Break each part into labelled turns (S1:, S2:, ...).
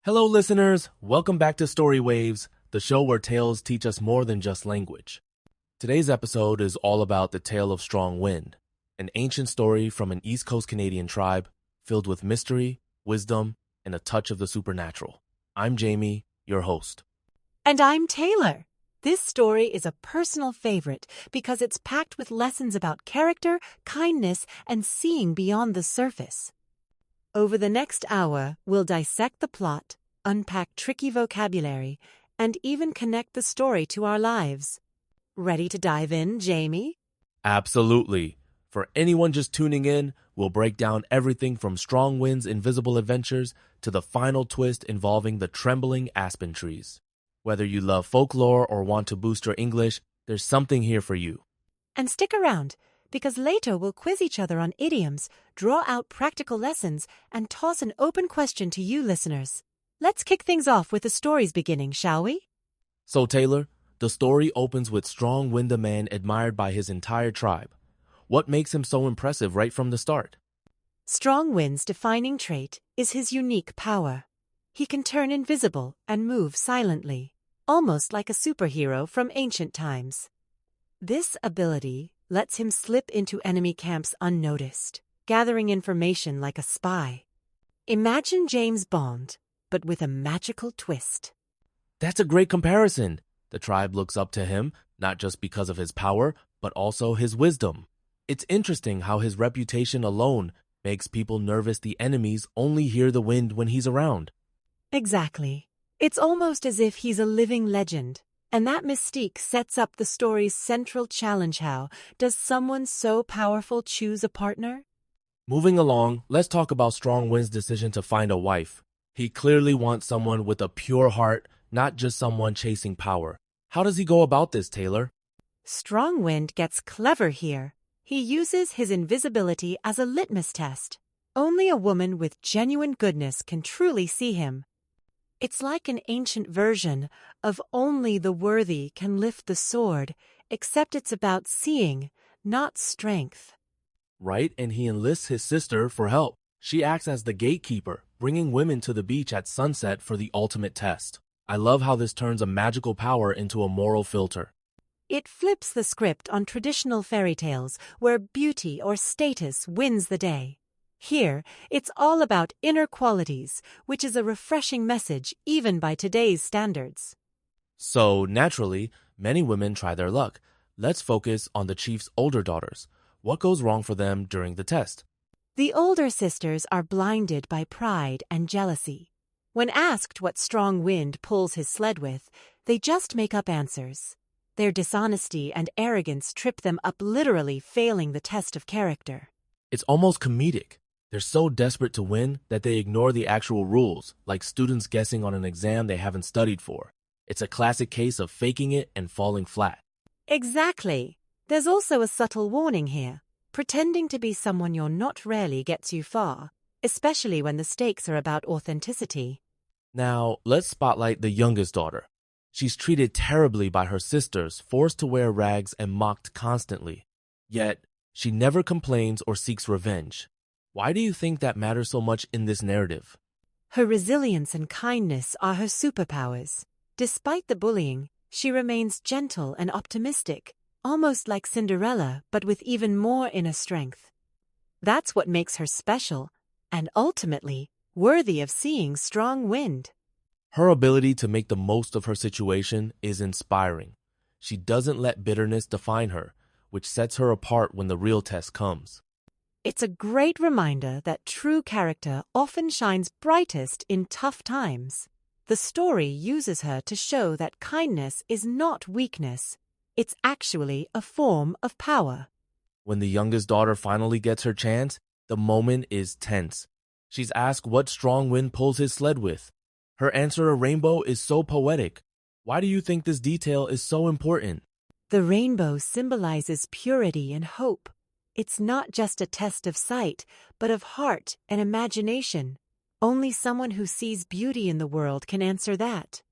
S1: Hello, listeners. Welcome back to Story Waves, the show where tales teach us more than just language. Today's episode is all about the tale of Strong Wind, an ancient story from an East Coast Canadian tribe filled with mystery, wisdom, and a touch of the supernatural. I'm Jamie, your host.
S2: And I'm Taylor. This story is a personal favorite because it's packed with lessons about character, kindness, and seeing beyond the surface. Over the next hour, we'll dissect the plot, unpack tricky vocabulary, and even connect the story to our lives. Ready to dive in, Jamie?
S1: Absolutely. For anyone just tuning in, we'll break down everything from Strong Wind's invisible adventures to the final twist involving the trembling aspen trees. Whether you love folklore or want to boost your English, there's something here for you.
S2: And stick around, because later we'll quiz each other on idioms, draw out practical lessons, and toss an open question to you listeners. Let's kick things off with the story's beginning, shall we?
S1: So, Taylor, the story opens with Strong Wind, a man admired by his entire tribe. What makes him so impressive right from the start?
S2: Strong Wind's defining trait is his unique power. He can turn invisible and move silently, almost like a superhero from ancient times. This ability lets him slip into enemy camps unnoticed, gathering information like a spy. Imagine James Bond, but with a magical twist.
S1: That's a great comparison. The tribe looks up to him, not just because of his power, but also his wisdom. It's interesting how his reputation alone makes people nervous the enemies only hear the wind when he's around.
S2: Exactly. It's almost as if he's a living legend. And that mystique sets up the story's central challenge. How does someone so powerful choose a partner?
S1: Moving along, let's talk about Strong Wind's decision to find a wife. He clearly wants someone with a pure heart, not just someone chasing power. How does he go about this, Taylor?
S2: Strong Wind gets clever here. He uses his invisibility as a litmus test. Only a woman with genuine goodness can truly see him. It's like an ancient version of only the worthy can lift the sword, except it's about seeing, not strength.
S1: Right, and he enlists his sister for help. She acts as the gatekeeper, bringing women to the beach at sunset for the ultimate test. I love how this turns a magical power into a moral filter.
S2: It flips the script on traditional fairy tales where beauty or status wins the day. Here, it's all about inner qualities, which is a refreshing message even by today's standards.
S1: So, naturally, many women try their luck. Let's focus on the chief's older daughters. What goes wrong for them during the test?
S2: The older sisters are blinded by pride and jealousy. When asked what Strong Wind pulls his sled with, they just make up answers. Their dishonesty and arrogance trip them up, literally failing the test of character.
S1: It's almost comedic. They're so desperate to win that they ignore the actual rules, like students guessing on an exam they haven't studied for. It's a classic case of faking it and falling flat.
S2: Exactly. There's also a subtle warning here. Pretending to be someone you're not rarely gets you far, especially when the stakes are about authenticity.
S1: Now, let's spotlight the youngest daughter. She's treated terribly by her sisters, forced to wear rags and mocked constantly. Yet, she never complains or seeks revenge. Why do you think that matters so much in this narrative?
S2: Her resilience and kindness are her superpowers. Despite the bullying, she remains gentle and optimistic, almost like Cinderella, but with even more inner strength. That's what makes her special, and ultimately, worthy of seeing Strong Wind.
S1: Her ability to make the most of her situation is inspiring. She doesn't let bitterness define her, which sets her apart when the real test comes.
S2: It's a great reminder that true character often shines brightest in tough times. The story uses her to show that kindness is not weakness. It's actually a form of power.
S1: When the youngest daughter finally gets her chance, the moment is tense. She's asked what Strong Wind pulls his sled with. Her answer, a rainbow, is so poetic. Why do you think this detail is so important?
S2: The rainbow symbolizes purity and hope. It's not just a test of sight, but of heart and imagination. Only someone who sees beauty in the world can answer that.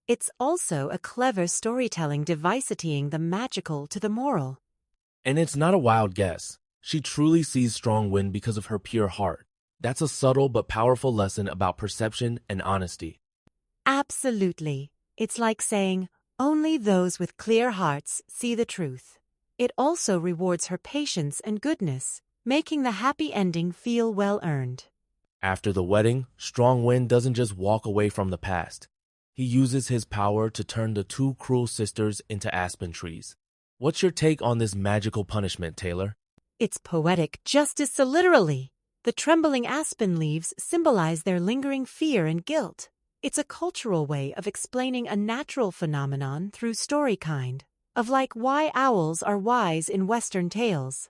S2: It's also a clever storytelling device, tying the magical to the moral.
S1: And it's not a wild guess. She truly sees Strong Wind because of her pure heart. That's a subtle but powerful lesson about perception and honesty.
S2: Absolutely. It's like saying, only those with clear hearts see the truth. It also rewards her patience and goodness, making the happy ending feel well earned.
S1: After the wedding, Strong Wind doesn't just walk away from the past. He uses his power to turn the two cruel sisters into aspen trees. What's your take on this magical punishment, Taylor?
S2: It's poetic justice literally. The trembling aspen leaves symbolize their lingering fear and guilt. It's a cultural way of explaining a natural phenomenon through story kind, of like why owls are wise in Western tales.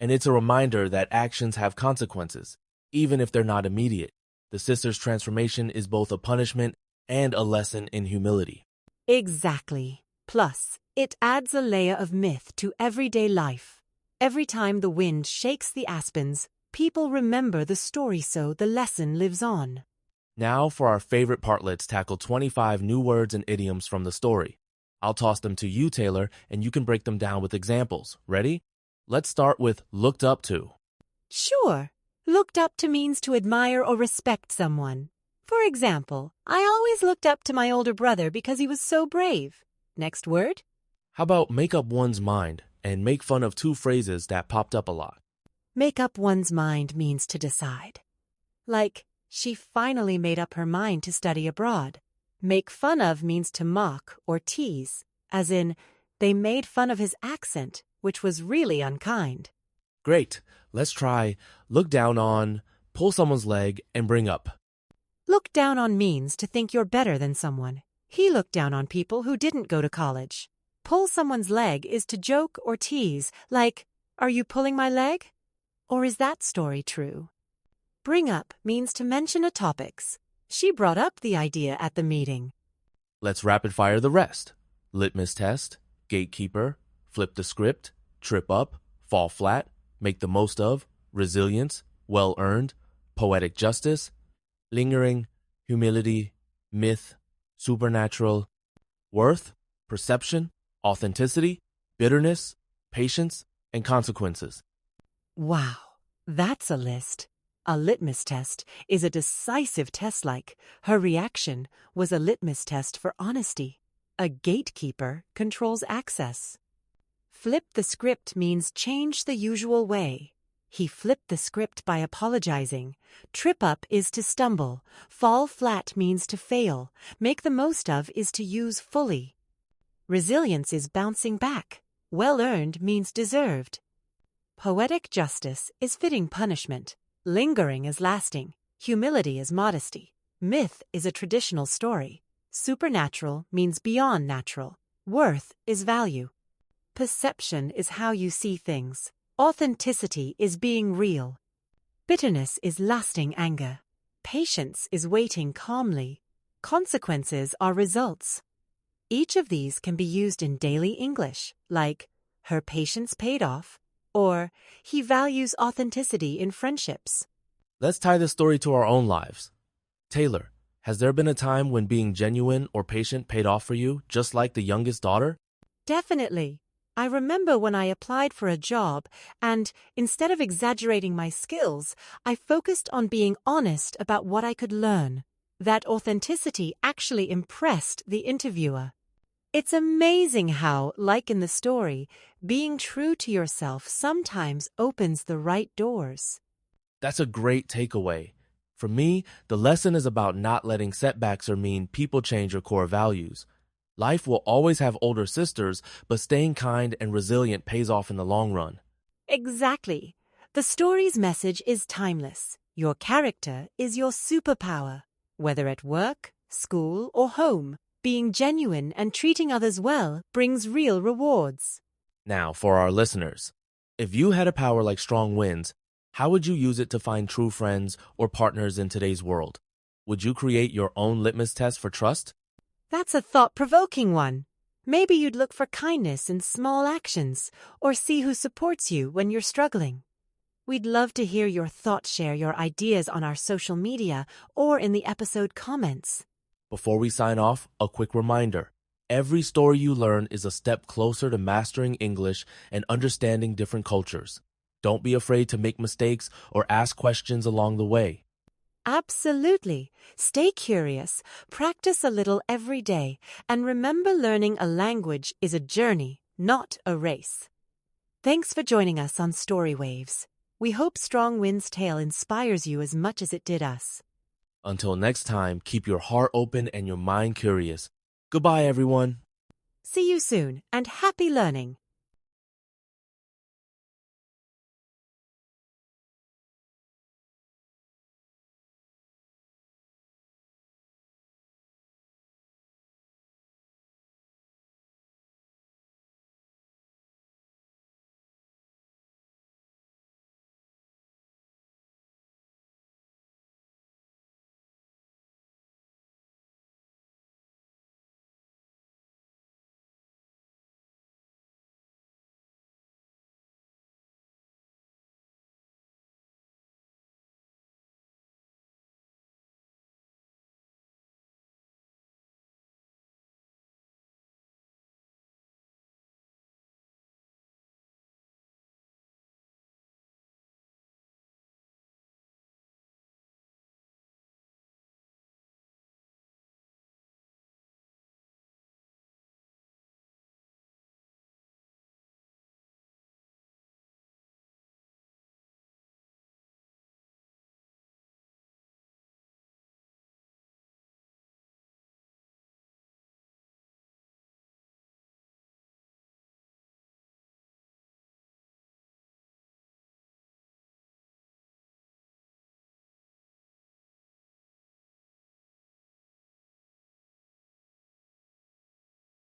S1: And it's a reminder that actions have consequences, even if they're not immediate. The sisters' transformation is both a punishment and a lesson in humility.
S2: Exactly. Plus, it adds a layer of myth to everyday life. Every time the wind shakes the aspens, people remember the story so the lesson lives on.
S1: Now for our favorite part, let's tackle 25 new words and idioms from the story. I'll toss them to you, Taylor, and you can break them down with examples. Ready? Let's start with looked up to.
S2: Sure. Looked up to means to admire or respect someone. For example, I always looked up to my older brother because he was so brave. Next word?
S1: How about make up one's mind and make fun of two phrases that popped up a lot?
S2: Make up one's mind means to decide. Like, she finally made up her mind to study abroad. Make fun of means to mock or tease, as in, they made fun of his accent, which was really unkind.
S1: Great. Let's try look down on, pull someone's leg, and bring up.
S2: Look down on means to think you're better than someone. He looked down on people who didn't go to college. Pull someone's leg is to joke or tease, like, are you pulling my leg? Or is that story true? Bring up means to mention a topics. She brought up the idea at the meeting.
S1: Let's rapid fire the rest. Litmus test, gatekeeper, flip the script, trip up, fall flat, make the most of, resilience, well earned, poetic justice, lingering, humility, myth, supernatural, worth, perception, authenticity, bitterness, patience, and consequences.
S2: Wow, that's a list. A litmus test is a decisive test like her reaction was a litmus test for honesty. A gatekeeper controls access. Flip the script means change the usual way. He flipped the script by apologizing. Trip up is to stumble. Fall flat means to fail. Make the most of is to use fully. Resilience is bouncing back. Well earned means deserved. Poetic justice is fitting punishment. Lingering is lasting. Humility is modesty. Myth is a traditional story. Supernatural means beyond natural. Worth is value. Perception is how you see things. Authenticity is being real. Bitterness is lasting anger. Patience is waiting calmly. Consequences are results. Each of these can be used in daily English, like, her patience paid off, or he values authenticity in friendships.
S1: Let's tie this story to our own lives. Taylor, has there been a time when being genuine or patient paid off for you, just like the youngest daughter?
S2: Definitely. I remember when I applied for a job and, instead of exaggerating my skills, I focused on being honest about what I could learn. That authenticity actually impressed the interviewer. It's amazing how, like in the story, being true to yourself sometimes opens the right doors.
S1: That's a great takeaway. For me, the lesson is about not letting setbacks or mean people change your core values. Life will always have older sisters, but staying kind and resilient pays off in the long run.
S2: Exactly. The story's message is timeless. Your character is your superpower. Whether at work, school, or home, being genuine and treating others well brings real rewards.
S1: Now, for our listeners, if you had a power like Strong Winds, how would you use it to find true friends or partners in today's world? Would you create your own litmus test for trust?
S2: That's a thought-provoking one. Maybe you'd look for kindness in small actions, or see who supports you when you're struggling. We'd love to hear your thoughts, share your ideas on our social media or in the episode comments.
S1: Before we sign off, a quick reminder. Every story you learn is a step closer to mastering English and understanding different cultures. Don't be afraid to make mistakes or ask questions along the way.
S2: Absolutely. Stay curious, practice a little every day, and remember learning a language is a journey, not a race. Thanks for joining us on Story Waves. We hope Strong Wind's tale inspires you as much as it did us.
S1: Until next time, keep your heart open and your mind curious. Goodbye, everyone.
S2: See you soon, and happy learning!